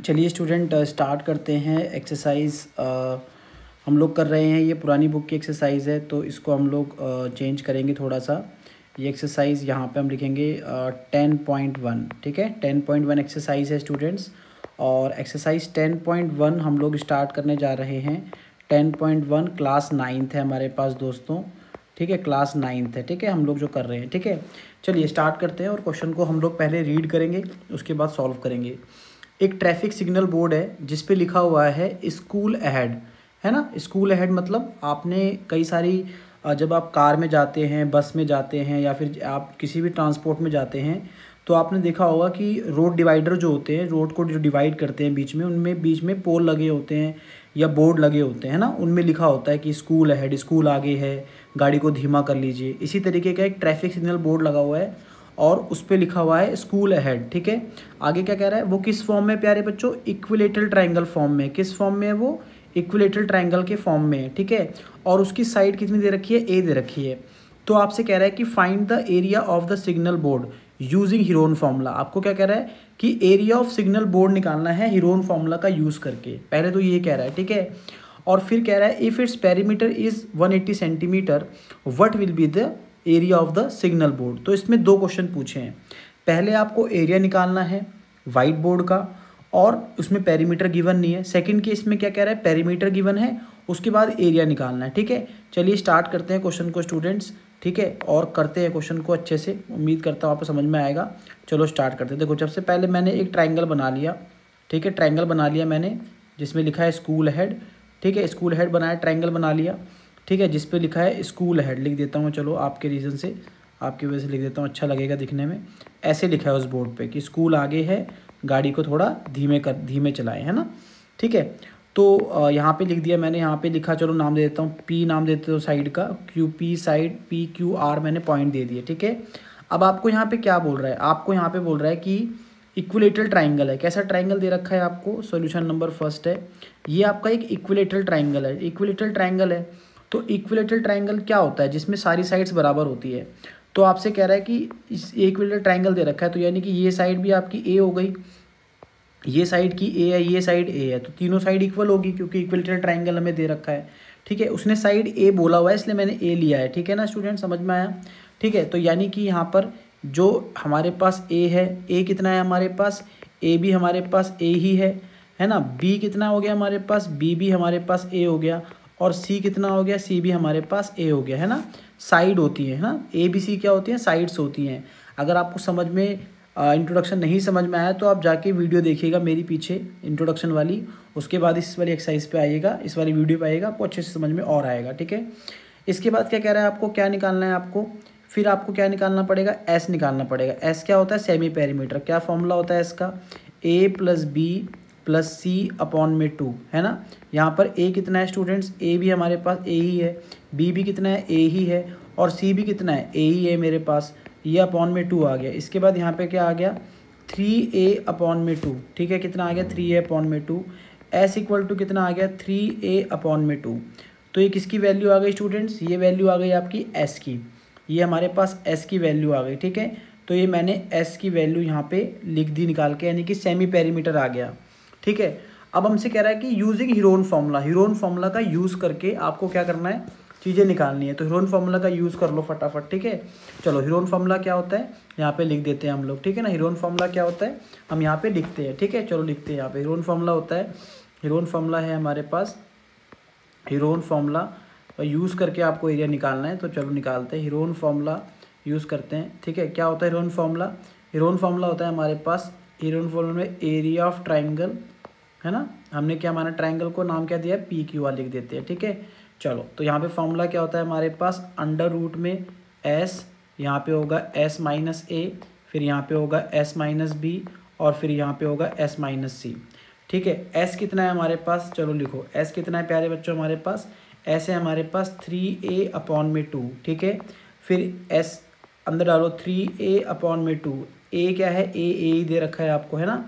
चलिए student start करते हैं एक्सरसाइज। हम लोग कर रहे हैं, ये पुरानी बुक की एक्सरसाइज है तो इसको हम लोग चेंज करेंगे थोड़ा सा। ये एक्सरसाइज यहाँ पे हम लिखेंगे 10.1। ठीक है, 10.1 एक्सरसाइज है स्टूडेंट्स। और एक्सरसाइज 10.1 हम लोग स्टार्ट करने जा रहे हैं। 10.1 क्लास 9th है हमारे पास दोस्तों। ठीक है, क्लास 9th है। ठीक है, हम लोग जो कर रहे हैं। ठीक है, चलिए स्टार्ट करते हैं और क्वेश्चन को हम लोग पहले रीड करेंगे, उसके बाद सॉल्व करेंगे। एक ट्रैफिक सिग्नल बोर्ड है जिस पे लिखा हुआ है स्कूल अहेड, है ना। स्कूल अहेड मतलब आपने कई सारी जब आप कार में जाते हैं, बस में जाते हैं या फिर आप किसी भी ट्रांसपोर्ट में जाते हैं तो आपने देखा होगा कि रोड डिवाइडर जो होते हैं, रोड को जो डिवाइड करते हैं बीच में, उनमें बीच में पोल लगे होते हैं या बोर्ड लगे होते हैं ना, उनमें लिखा होता है कि स्कूल अहेड, स्कूल आगे है, गाड़ी को धीमा कर लीजिए। इसी तरीके का एक ट्रैफिक सिग्नल बोर्ड लगा हुआ है और उस पर लिखा हुआ है स्कूल अहेड। ठीक है, आगे क्या कह रहा है, वो किस फॉर्म में प्यारे बच्चों, इक्विलेटरल ट्रायंगल फॉर्म में। किस फॉर्म में है वो, इक्विलेटरल ट्रायंगल के फॉर्म में है। ठीक है, और उसकी साइड कितनी दे रखी है, ए दे रखी है। तो आपसे कह रहा है कि find the area of the signal board using Heron formula. आपको क्या कह रहा है कि एरिया ऑफ सिग्नल बोर्ड निकालना है हीरोन फार्मूला का यूज़ करके। पहले तो ये कह रहा है। ठीक है, और फिर कह रहा है if its perimeter is 180 centimetre what will be the area of the signal board. तो इसमें दो क्वेश्चन पूछे हैं। पहले आपको एरिया निकालना है वाइट बोर्ड का और उसमें पेरीमीटर गिवन नहीं है। सेकंड केस में क्या कह रहा है, पेरीमीटर गिवन है, उसके बाद एरिया निकालना है। ठीक है, चलिए स्टार्ट करते हैं क्वेश्चन को स्टूडेंट्स। ठीक है, और करते हैं क्वेश्चन को अच्छे से, उम्मीद करता हूँ आपको समझ में आएगा। चलो स्टार्ट करते हैं। देखो, सबसे पहले मैंने एक ट्रायंगल बना लिया। ठीक है, ट्रायंगल बना लिया मैंने जिसमें लिखा है स्कूल हेड। ठीक है, स्कूल हेड बनाया, ट्रायंगल बना लिया। ठीक है, जिस पे लिखा है स्कूल हेड लिख देता हूँ। चलो आपके रीज़न से, आपकी वजह से लिख देता हूँ, अच्छा लगेगा दिखने में। ऐसे लिखा है उस बोर्ड पे कि स्कूल आगे है, गाड़ी को थोड़ा धीमे चलाएं, है ना। ठीक है, तो यहाँ पे लिख दिया मैंने, यहाँ पे लिखा, चलो नाम दे देता हूँ, पी नाम देते हो साइड का, Q P side, P Q R मैंने पॉइंट दे दिए। ठीक है, अब आपको यहाँ पे क्या बोल रहा है, आपको यहाँ पे बोल रहा है कि इक्विलेटरल ट्राइंगल है। कैसा ट्राइंगल दे रखा है आपको, सॉल्यूशन नंबर फर्स्ट है, ये आपका एक इक्विलेटरल ट्राइंगल है। इक्विलेटरल ट्राइंगल है तो इक्विलेटरल ट्राइंगल क्या होता है, जिसमें सारी साइड्स बराबर होती है। तो आपसे कह रहा है कि इस इक्विलेटरल ट्राइंगल दे रखा है, तो यानी कि ये साइड भी आपकी ए हो गई, ये साइड की ए है, ये साइड ए है, तो तीनों साइड इक्वल होगी क्योंकि इक्विलेटरल ट्राइंगल हमें दे रखा है। ठीक है, उसने साइड ए बोला हुआ है इसलिए मैंने ए लिया है। ठीक है ना स्टूडेंट, समझ में आया। ठीक है, तो यानी कि यहाँ पर जो हमारे पास ए है, ए कितना है हमारे पास, ए भी हमारे पास ए ही है ना। बी कितना हो गया हमारे पास, बी भी हमारे पास ए हो गया। और सी कितना हो गया, सी भी हमारे पास ए हो गया, है ना। साइड होती है ना, ए बी सी क्या होती हैं, साइड्स होती हैं। अगर आपको समझ में इंट्रोडक्शन नहीं समझ में आया तो आप जाके वीडियो देखिएगा मेरी पीछे इंट्रोडक्शन वाली, उसके बाद इस वाली एक्सरसाइज पे आइएगा, इस वाली वीडियो पे आइएगा, आपको अच्छे से समझ में और आएगा। ठीक है, इसके बाद क्या कह रहा है, आपको क्या निकालना है, आपको फिर आपको क्या निकालना पड़ेगा, एस निकालना पड़ेगा। एस क्या होता है, सेमी पेरीमीटर। क्या फॉर्मूला होता है इसका, ए प्लस बी प्लस सी अपॉन में 2, है ना। यहाँ पर ए कितना है स्टूडेंट्स, ए भी हमारे पास ए ही है, बी भी कितना है, ए ही है, और सी भी कितना है, ए ही है मेरे पास। ये अपॉन में 2 आ गया। इसके बाद यहाँ पे क्या आ गया, 3a अपॉन में 2। ठीक है, कितना आ गया, 3a अपॉन में 2। एस इक्वल टू कितना आ गया, 3a अपॉन में 2। तो ये किसकी वैल्यू आ गई स्टूडेंट्स, ये वैल्यू आ गई आपकी एस की। ये हमारे पास एस की वैल्यू आ गई। ठीक है, तो ये मैंने एस की वैल्यू यहाँ पे लिख दी निकाल के, यानी कि सेमी पेरीमीटर आ गया। ठीक है, अब हमसे कह रहा है कि using Heron formula, Heron formula का यूज़ करके आपको क्या करना है, चीज़ें निकालनी है। तो हीरोन फार्मूला का यूज़ कर लो फटाफट। ठीक है, चलो हीरोन फार्मूला क्या होता है यहाँ पे लिख देते हैं हम लोग। ठीक है ना, हीरोन फार्मूला क्या होता है हम यहाँ पे लिखते हैं। ठीक है, चलो लिखते हैं यहाँ पे। हीरोन फार्मूला होता है, हीरोन फार्मूला है हमारे पास, हीरोन फार्मूला यूज़ करके आपको एरिया निकालना है। तो चलो निकालते हैं, हीरोन फार्मूला यूज़ करते हैं। ठीक है, क्या होता है हीरोन फार्मूला, हीरोन फार्मूला होता है हमारे पास, हीरोन फार्मूला में एरिया ऑफ ट्राइंगल, है ना। हमने क्या माना, ट्राइंगल को नाम क्या दिया है, पी क्यू आर लिख देते हैं। ठीक है, चलो तो यहाँ पे फॉर्मूला क्या होता है हमारे पास, अंडर रूट में एस, यहाँ पे होगा एस माइनस ए, फिर यहाँ पे होगा एस माइनस बी, और फिर यहाँ पे होगा एस माइनस सी। ठीक है, एस कितना है हमारे पास, चलो लिखो एस कितना है प्यारे बच्चों हमारे पास, एस है हमारे पास 3a अपॉन में 2। ठीक है, फिर एस अंदर डालो, 3a अपॉन में 2। ए क्या है, ए ही दे रखा है आपको, है ना।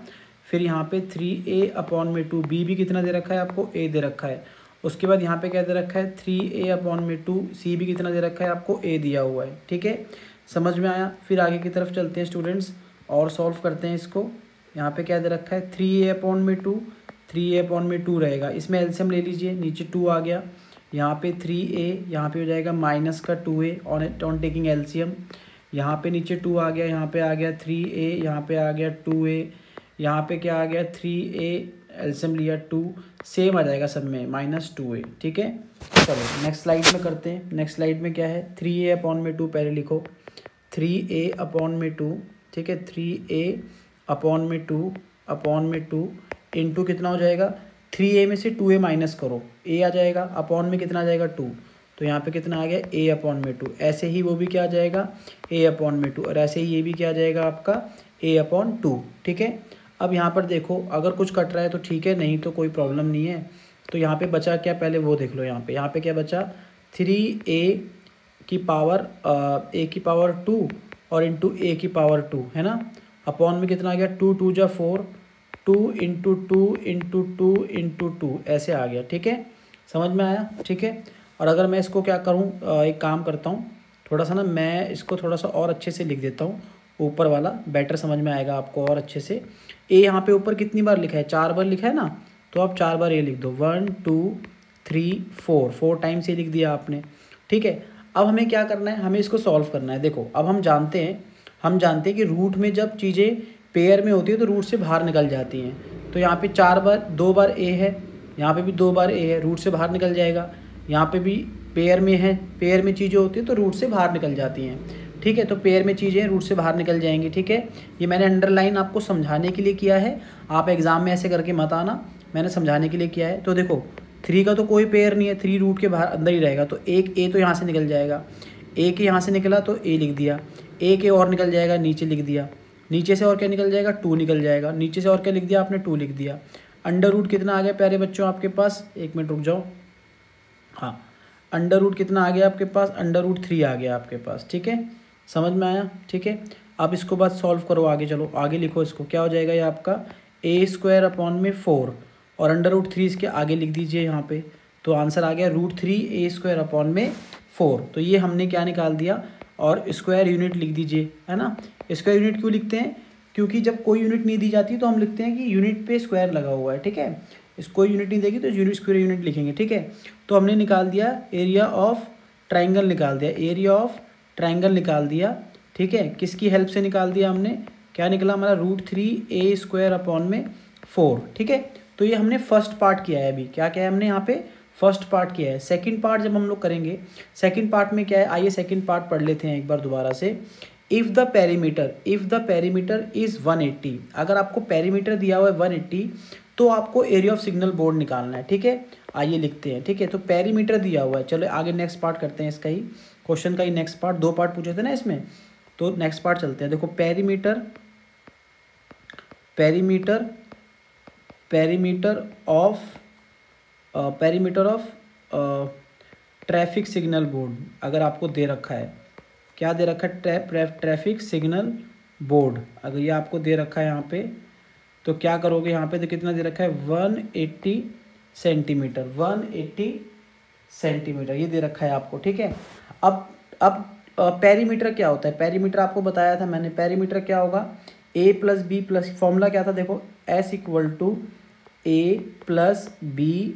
फिर यहाँ पे 3a अपॉन में 2, बी भी कितना दे रखा है आपको, ए दे रखा है। उसके बाद यहाँ पे क्या दे रखा है, 3a अपॉन में 2, सी भी कितना दे रखा है आपको, ए दिया हुआ है। ठीक है, समझ में आया। फिर आगे की तरफ चलते हैं स्टूडेंट्स और सॉल्व करते हैं इसको। यहाँ पे क्या दे रखा है 3a/2, 3a/2 रहेगा। इसमें एलसीएम ले लीजिए, नीचे 2 आ गया, यहाँ पे 3a, यहाँ पे हो जाएगा माइनस का 2a ऑन टेकिंग एलसीएम। यहाँ पे नीचे 2 आ गया, यहाँ पे आ गया 3a, यहाँ पे आ गया 2a, यहाँ पे क्या आ गया 3a, एलसीएम लिया 2, सेम आ जाएगा सब में -2a। ठीक है, चलो नेक्स्ट स्लाइड में करते हैं। नेक्स्ट स्लाइड में क्या है 3a/2 पहले लिखो, 3a/2, ठीक है, 3a/2 इंटू कितना हो जाएगा 3a में से 2a माइनस करो, a आ जाएगा, अपॉन में कितना आ जाएगा 2, तो यहाँ पे कितना आ गया a/2। ऐसे ही वो भी क्या आ जाएगा a/2, और ऐसे ही ये भी क्या आ जाएगा आपका a/2। ठीक है, अब यहाँ पर देखो अगर कुछ कट रहा है तो ठीक है, नहीं तो कोई प्रॉब्लम नहीं है। तो यहाँ पे बचा क्या, पहले वो देख लो। यहाँ पे क्या बचा 3a/2 और इंटू a/2 है ना, अपॉन में कितना आ गया 2 2 जा 4, 2 इंटू 2 इंटू 2 इंटू 2 ऐसे आ गया। ठीक है, समझ में आया। ठीक है, और अगर मैं इसको क्या करूँ, एक काम करता हूँ, थोड़ा सा ना मैं इसको थोड़ा सा और अच्छे से लिख देता हूँ, ऊपर वाला बेटर समझ में आएगा आपको और अच्छे से। ए यहाँ पे ऊपर कितनी बार लिखा है, 4 बार लिखा है ना, तो आप 4 बार ए लिख दो, 1 2 3 4 टाइम्स ये लिख दिया आपने। ठीक है, अब हमें क्या करना है, हमें इसको सॉल्व करना है। देखो अब हम जानते हैं कि रूट में जब चीज़ें पेयर में होती है तो रूट से बाहर निकल जाती हैं। तो यहाँ पे 2 बार ए है, यहाँ पे भी 2 बार ए है, रूट से बाहर निकल जाएगा। यहाँ पे भी पेयर में है, पेयर में चीज़ें होती हैं तो रूट से बाहर निकल जाती हैं। ठीक है, तो पेयर में चीज़ें रूट से बाहर निकल जाएंगी। ठीक है, ये मैंने अंडरलाइन आपको समझाने के लिए किया है, आप एग्ज़ाम में ऐसे करके मत आना, मैंने समझाने के लिए किया है। तो देखो 3 का तो कोई पेयर नहीं है, 3 रूट के बाहर अंदर ही रहेगा, तो एक ए तो यहाँ से निकल जाएगा, एक यहाँ से निकला तो ए लिख दिया, एक ए और निकल जाएगा, नीचे लिख दिया, नीचे से और क्या निकल जाएगा 2 निकल जाएगा, नीचे से और क्या लिख दिया आपने 2 लिख दिया। अंडर रूट कितना आ गया प्यारे बच्चों आपके पास, 1 मिनट रुक जाओ, हाँ अंडर रूट कितना आ गया आपके पास, अंडर रूट 3 आ गया आपके पास। ठीक है, समझ में आया। ठीक है, अब इसको बात सॉल्व करो, आगे चलो, आगे लिखो इसको, क्या हो जाएगा ये आपका a²/4 और अंडर रूट 3 इसके आगे लिख दीजिए यहाँ पे, तो आंसर आ गया √3a²/4। तो ये हमने क्या निकाल दिया, और स्क्वायर यूनिट लिख दीजिए, है ना। स्क्वायर यूनिट क्यों लिखते हैं, क्योंकि जब कोई यूनिट नहीं दी जाती तो हम लिखते हैं कि यूनिट पे स्क्वायर लगा हुआ है। ठीक है, कोई यूनिट नहीं देगी तो स्क्वायर यूनिट लिखेंगे। ठीक है, तो हमने निकाल दिया एरिया ऑफ ट्राइंगल, निकाल दिया एरिया ऑफ ट्राइंगल निकाल दिया। ठीक है, किसकी हेल्प से निकाल दिया हमने, क्या निकला हमारा √3a²/4। ठीक है, तो ये हमने फर्स्ट पार्ट किया है। अभी क्या किया है हमने यहाँ पे, फर्स्ट पार्ट किया है। सेकंड पार्ट जब हम लोग करेंगे, सेकंड पार्ट में क्या है, आइए सेकंड पार्ट पढ़ लेते हैं एक बार दोबारा से। इफ़ द पेरीमीटर इज़ 180, अगर आपको पेरीमीटर दिया हुआ है 180 तो आपको एरिया ऑफ सिग्नल बोर्ड निकालना है। ठीक है, आइए लिखते हैं। ठीक है, तो पेरीमीटर दिया हुआ है, चलो आगे नेक्स्ट पार्ट करते हैं इसका ही, क्वेश्चन का ही नेक्स्ट पार्ट, 2 पार्ट पूछे थे ना इसमें, तो नेक्स्ट पार्ट चलते हैं। देखो perimeter of traffic signal board अगर आपको दे रखा है, क्या दे रखा है, ट्रैफिक सिग्नल बोर्ड अगर ये आपको दे रखा है यहाँ पे, तो क्या करोगे, यहाँ पे तो कितना दे रखा है 180 सेंटीमीटर, 180 सेंटीमीटर ये दे रखा है आपको। ठीक है, अब पेरीमीटर क्या होता है, पेरीमीटर आपको बताया था मैंने, पेरीमीटर क्या होगा a+b+, फॉर्मूला क्या था देखो, S = a+b+c/2।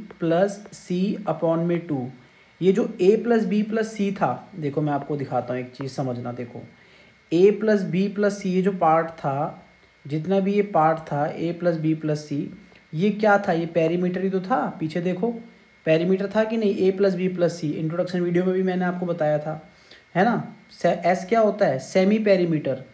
ये जो a+b+c था, देखो मैं आपको दिखाता हूँ एक चीज़ समझना, देखो a+b+c ये जो पार्ट था, जितना भी ये पार्ट था a+b+c, ये क्या था, ये पेरीमीटर ही तो था। पीछे देखो पेरीमीटर था कि नहीं, a+b+c, इंट्रोडक्शन वीडियो में भी मैंने आपको बताया था, है ना। एस क्या होता है, सेमी पेरीमीटर,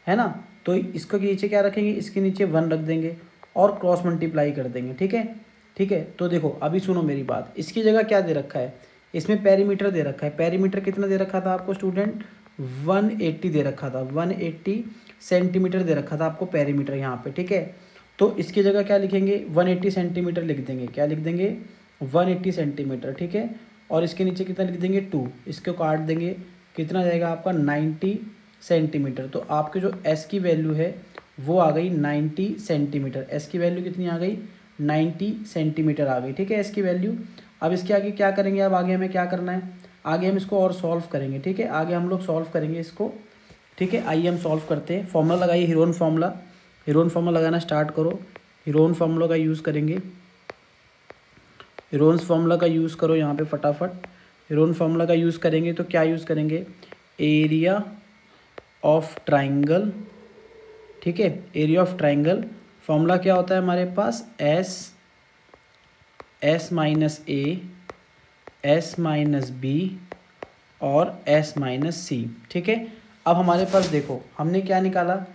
है ना। तो इसको नीचे क्या रखेंगे, इसके नीचे 1 रख देंगे और क्रॉस मल्टीप्लाई कर देंगे। ठीक है, ठीक है, तो देखो अभी सुनो मेरी बात, इसकी जगह क्या दे रखा है, इसमें पेरीमीटर दे रखा है। पेरीमीटर कितना दे रखा था आपको स्टूडेंट, 180 दे रखा था, 180 सेंटीमीटर दे रखा था आपको पेरीमीटर यहाँ पे। ठीक है, तो इसकी जगह क्या लिखेंगे, 180 सेंटीमीटर लिख देंगे, क्या लिख देंगे 180 सेंटीमीटर। ठीक है, और इसके नीचे कितना लिख देंगे 2, इसको काट देंगे, कितना जाएगा आपका 90 सेंटीमीटर। तो आपके जो एस की वैल्यू है वो आ गई 90 सेंटीमीटर, एस की वैल्यू कितनी आ गई 90 सेंटीमीटर आ गई। ठीक है, एस की वैल्यू। अब इसके आगे क्या करेंगे, अब आगे हमें क्या करना है, आगे हम इसको और सॉल्व करेंगे। ठीक है, आगे हम लोग सॉल्व करेंगे इसको। ठीक है, आइए हम सॉल्व करते हैं। फॉर्मूला लगाइए, हीरोन फार्मूला, हीरोन फार्मूला लगाना स्टार्ट करो। हीरोन फार्मूला का यूज़ करेंगे, हीरोन्स फार्मूला का यूज़ करो यहाँ पे फटाफट। हीरोन फार्मूला का यूज़ करेंगे तो क्या यूज़ करेंगे, एरिया ऑफ ट्राइंगल, ठीक है। एरिया ऑफ ट्राइंगल फॉर्मूला क्या होता है हमारे पास, एस माइनस ए, एस माइनस बी और एस माइनस सी, ठीक है। अब हमारे पास देखो हमने क्या निकाला,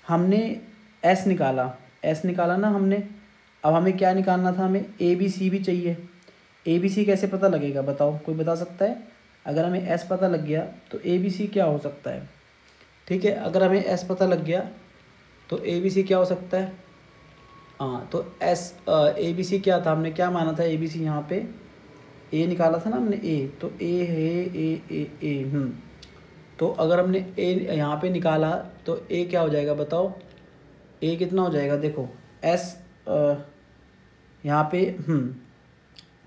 हमने एस निकाला, एस निकाला ना हमने। अब हमें क्या निकालना था, हमें ए बी सी भी चाहिए। ए बी सी कैसे पता लगेगा बताओ, कोई बता सकता है? अगर हमें एस पता लग गया तो ए बी सी क्या हो सकता है, ठीक है। अगर हमें एस पता लग गया तो ए बी सी क्या हो सकता है, हाँ तो एस ए बी सी क्या था, हमने क्या माना था, ए बी सी यहाँ पे ए निकाला था ना हमने, ए तो ए है, ए तो अगर हमने ए यहाँ पे निकाला तो ए क्या हो जाएगा बताओ, ए कितना हो जाएगा, देखो एस यहाँ पे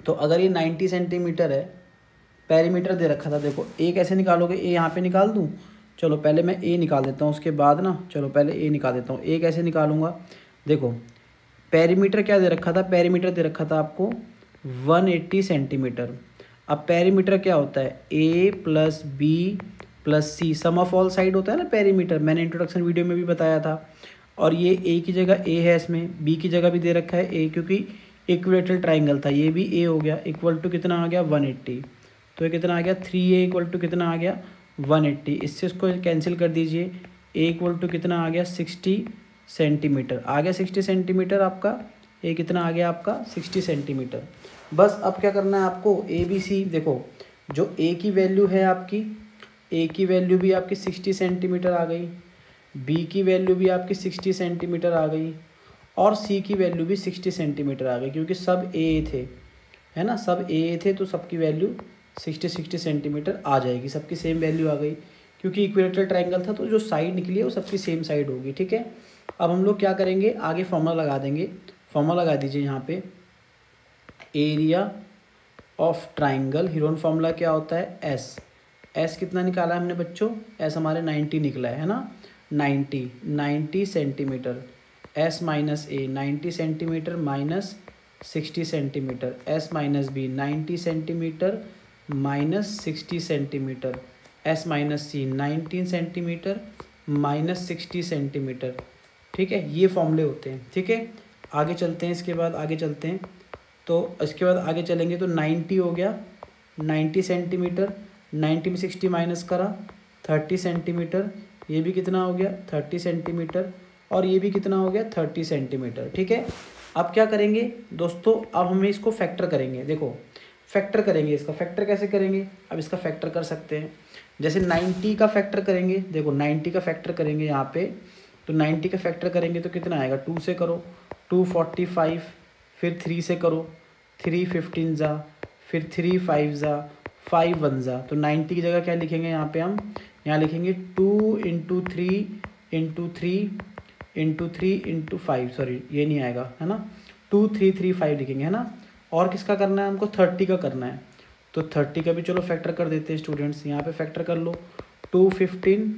तो अगर ये 90 सेंटीमीटर है, पेरीमीटर दे रखा था, देखो ए कैसे निकालोगे, ए यहाँ पे निकाल दूँ, चलो पहले मैं ए निकाल देता हूँ, उसके बाद ना चलो पहले ए निकाल देता हूँ। ए कैसे निकालूंगा, देखो पेरीमीटर क्या दे रखा था, पेरीमीटर दे रखा था आपको 180 सेंटीमीटर। अब पेरीमीटर क्या होता है, A plus B plus C, sum of all side होता है ना पेरीमीटर, मैंने इंट्रोडक्शन वीडियो में भी बताया था। और ये ए की जगह ए है, इसमें बी की जगह भी दे रखा है ए, क्योंकि इक्विलेटरल ट्राइंगल था, ये भी ए हो गया, इक्वल टू कितना आ गया 180, तो ये कितना आ गया 3a इक्वल टू कितना आ गया 180। इससे इसको कैंसिल कर दीजिए, ए इक्वल टू कितना आ गया 60 सेंटीमीटर आ गया, 60 सेंटीमीटर आपका, ए कितना आ गया आपका 60 सेंटीमीटर। बस अब क्या करना है आपको, ए बी सी, देखो जो ए की वैल्यू है आपकी, ए की वैल्यू भी आपकी 60 सेंटीमीटर आ गई, बी की वैल्यू भी आपकी 60 सेंटीमीटर आ गई और सी की वैल्यू भी 60 सेंटीमीटर आ गई, क्योंकि सब ए थे, है ना, सब ए थे तो सबकी वैल्यू 60 सेंटीमीटर आ जाएगी, सबकी सेम वैल्यू आ गई, क्योंकि इक्विलेटरल ट्रायंगल था तो जो साइड निकली है वो सबकी सेम साइड होगी, ठीक है। अब हम लोग क्या करेंगे, आगे फॉर्मूला लगा देंगे, फॉर्मूला लगा दीजिए यहाँ पे, area of triangle, Heron formula क्या होता है, एस, एस कितना निकाला है हमने बच्चों, एस हमारे 90 निकला है ना, 90 centimetre, S minus A 90 centimetre minus 60 centimetre, S minus B 90 centimetre minus 60 centimetre, S minus C 19 centimetre minus 60 centimetre, ठीक है। ये फॉर्मूले होते हैं, ठीक है। आगे चलते हैं, इसके बाद आगे चलते हैं, तो इसके बाद आगे चलेंगे तो 90 हो गया, 90 सेंटीमीटर, 90 में 60 माइनस करा 30 सेंटीमीटर, ये भी कितना हो गया 30 सेंटीमीटर और ये भी कितना हो गया 30 सेंटीमीटर, ठीक है। अब क्या करेंगे दोस्तों, अब हमें इसको फैक्टर करेंगे, देखो फैक्टर करेंगे, इसका फैक्टर कैसे करेंगे, अब इसका फैक्टर कर सकते हैं, जैसे 90 का फैक्टर करेंगे, देखो 90 का फैक्टर करेंगे यहाँ पे, तो 90 का फैक्टर करेंगे तो कितना आएगा, 2 से करो 245, फिर 3 से करो 3 15 जा, फिर 3 5 जा, 5 1 जा, तो 90 की जगह क्या लिखेंगे यहाँ पे हम, यहाँ लिखेंगे 2 into 3 into 3 into 3 into 5, sorry ये नहीं आएगा, है ना, 2 3 3 5 लिखेंगे, है ना। और किसका करना है हमको, 30 का करना है, तो 30 का भी चलो फैक्टर कर देते हैं स्टूडेंट्स, यहाँ पे फैक्टर कर लो, 2 15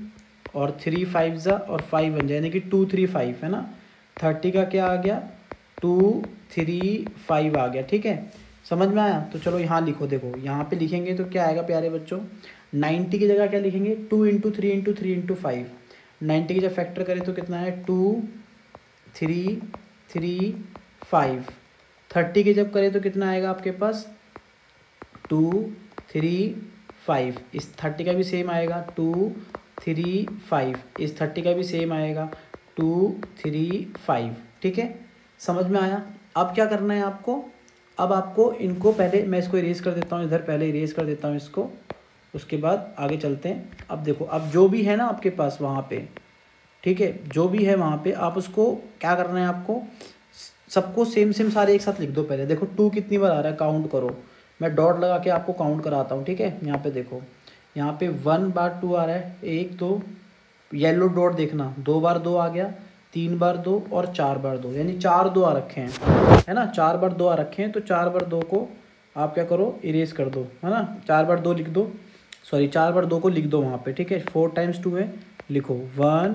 और 3 5 जा और 5 1 जा, यानी कि 2 3 5, है ना। 30 का क्या आ गया 2 3 5 आ गया, ठीक है, समझ में आया। तो चलो यहाँ लिखो, देखो यहाँ पे लिखेंगे तो क्या आएगा प्यारे बच्चों, 90 की जगह क्या लिखेंगे 2 इंटू 3 इंटू 3 इंटू 5, 90 की जब फैक्टर करें तो कितना है 2 3 3 5, 30 की जब करें तो कितना आएगा आपके पास 2 3 5, इस 30 का भी सेम आएगा 2 3 5, इस 30 का भी सेम आएगा 2 3 5, ठीक है, समझ में आया। अब क्या करना है आपको, अब आपको इनको पहले मैं इसको इरेज कर देता हूँ, इधर पहले इरेज कर देता हूँ इसको, उसके बाद आगे चलते हैं। अब देखो अब जो भी है ना आपके पास वहाँ पे, ठीक है, जो भी है वहाँ पे आप उसको क्या करना है, आपको सबको सेम सेम सारे एक साथ लिख दो पहले। देखो 2 कितनी बार आ रहा है काउंट करो, मैं डॉट लगा के आपको काउंट कराता हूँ, ठीक है। यहाँ पे देखो, यहाँ पे 1 बार 2 आ रहा है, 1 2, येलो डॉट देखना 2 बार 2 आ गया, 3 बार 2 और 4 बार 2, यानी 4 2 आ रखे हैं, है ना, 4 बार 2 आ रखे हैं, तो 4 बार 2 को आप क्या करो इरेज कर दो, है ना, 4 बार 2 लिख दो, सॉरी 4 बार 2 को लिख दो वहाँ पे, ठीक है। 4 टाइम्स 2 है, लिखो 1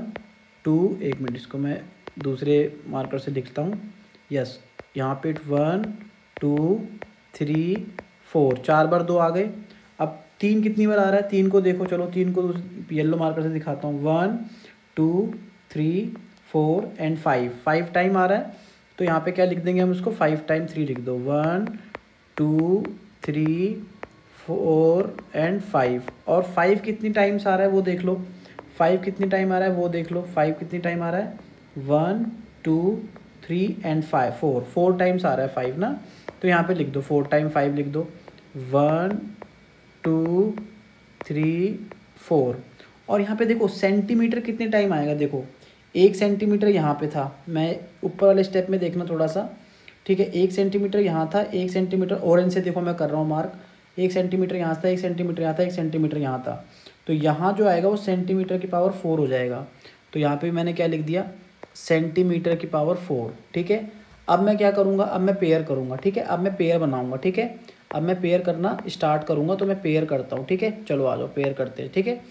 2, एक मिनट इसको मैं दूसरे मार्कर से लिखता हूँ। यस, यहाँ पे 1 2 3 4, 4 बार 2 आ गए। अब 3 कितनी बार आ रहा है, 3 को देखो, चलो 3 को येलो मार्कर से दिखाता हूँ। 1 2 3 4 एंड 5, 5 टाइम आ रहा है। तो यहाँ पे क्या लिख देंगे हम उसको, 5 टाइम 3 लिख दो। 1 2 3 4 एंड 5। और 5 कितनी टाइम्स आ रहा है वो देख लो, 5 कितनी टाइम आ रहा है वो देख लो, 5 कितनी टाइम आ रहा है, 1 2 3 एंड 5, 4 टाइम्स आ रहा है 5 ना। तो यहाँ पे लिख दो 4 टाइम 5 लिख दो, 1 2 3 4। और यहाँ पे देखो सेंटीमीटर कितने टाइम आएगा, देखो 1 सेंटीमीटर यहाँ पे था, मैं ऊपर वाले स्टेप में देखना थोड़ा सा, ठीक है। 1 सेंटीमीटर यहाँ था, 1 सेंटीमीटर ऑरेंज से देखो मैं कर रहा हूँ मार्क, 1 सेंटीमीटर यहाँ था, 1 सेंटीमीटर यहाँ था, 1 सेंटीमीटर यहाँ था। तो यहाँ जो आएगा वो सेंटीमीटर की पावर 4 हो जाएगा। तो यहाँ पे मैंने क्या लिख दिया, सेंटीमीटर की पावर 4, ठीक है। अब मैं क्या करूँगा, अब मैं पेयर करूँगा, ठीक है। अब मैं पेयर बनाऊँगा, ठीक है। अब मैं पेयर करना स्टार्ट करूँगा, तो मैं पेयर करता हूँ, ठीक है। चलो आ जाओ पेयर करते हैं, ठीक है।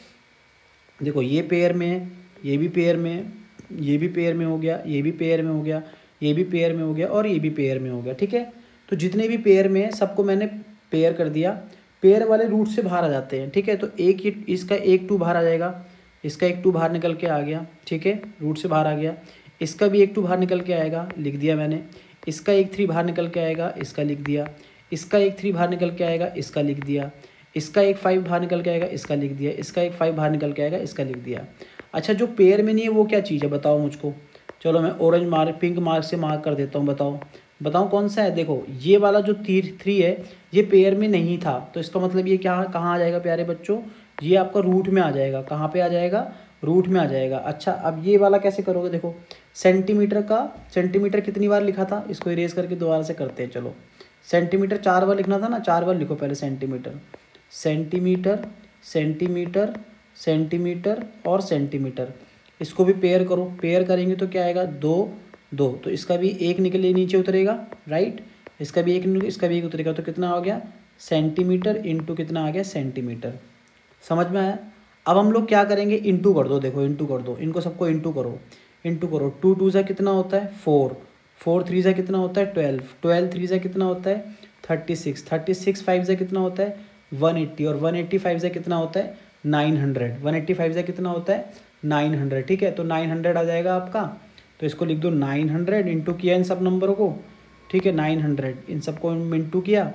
देखो ये पेयर में है, ये भी पेयर में है, ये भी पेयर में हो गया, ये भी पेयर में हो गया, ये भी पेयर में हो गया और ये भी पेयर में हो गया, ठीक है। तो जितने भी पेयर में है सबको मैंने पेयर कर दिया। पेयर वाले रूट से बाहर आ जाते हैं, ठीक है। तो एक ही इसका 1 2 बाहर आ जाएगा, इसका 1 2 बाहर निकल के आ गया, ठीक है, रूट से बाहर आ गया। इसका भी 1 2 बाहर निकल के आएगा, लिख दिया मैंने। इसका 1 3 बाहर निकल के आएगा, इसका लिख दिया। इसका 1 3 बाहर निकल के आएगा, इसका लिख दिया। इसका 1 5 बाहर निकल के आएगा, इसका लिख दिया। इसका 1 5 बाहर निकल के आएगा, इसका लिख दिया। अच्छा, जो पेयर में नहीं है वो क्या चीज़ है बताओ मुझको। चलो मैं ऑरेंज मार्क, पिंक मार्क से मार्क कर देता हूँ, बताओ बताओ कौन सा है। देखो ये वाला जो 3 है ये पेयर में नहीं था, तो इसका मतलब ये क्या कहाँ आ जाएगा प्यारे बच्चों, ये आपका रूट में आ जाएगा। कहाँ पे आ जाएगा, रूट में आ जाएगा। अच्छा, अब ये वाला कैसे करोगे, देखो सेंटीमीटर का, सेंटीमीटर कितनी बार लिखा था, इसको इरेज करके दोबारा से करते हैं। चलो सेंटीमीटर 4 बार लिखना था ना, 4 बार लिखो पहले सेंटीमीटर, सेंटीमीटर, सेंटीमीटर, सेंटीमीटर और सेंटीमीटर। इसको भी पेयर करो, पेयर करेंगे तो क्या आएगा, 2 2। तो इसका भी 1 निकले नीचे उतरेगा, राइट। इसका भी 1, इसका भी 1 उतरेगा, तो कितना हो गया, सेंटीमीटर इंटू कितना आ गया, सेंटीमीटर। समझ में आया। अब हम लोग क्या करेंगे, इंटू कर दो, देखो इंटू कर दो, इनको सबको इंटू करो, इंटू करो। 2 2 से कितना होता है 4, 4 3 से कितना होता है 12, 12 3 से कितना होता है 36, 36 5 से कितना होता है 180, और 185 से कितना होता है 900, 185 से कितना होता है 900, ठीक है। तो 900 आ जाएगा आपका। तो इसको लिख दो 900, इंटू किया इन सब नंबरों को, ठीक है। 900 इन सबको इंटू किया,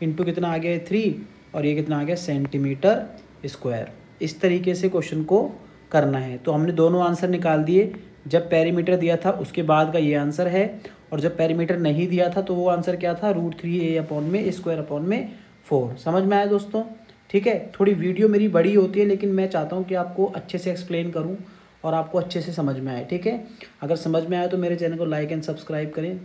इंटू कितना आ गया 3, और ये कितना आ गया सेंटीमीटर स्क्वायर। इस तरीके से क्वेश्चन को करना है। तो हमने दोनों आंसर निकाल दिए। जब पेरीमीटर दिया था उसके बाद का ये आंसर है, और जब पेरीमीटर नहीं दिया था तो वो आंसर क्या था, √3a/4। समझ में आया दोस्तों, ठीक है। थोड़ी वीडियो मेरी बड़ी होती है, लेकिन मैं चाहता हूँ कि आपको अच्छे से एक्सप्लेन करूँ और आपको अच्छे से समझ में आए, ठीक है। अगर समझ में आए तो मेरे चैनल को लाइक एंड सब्सक्राइब करें।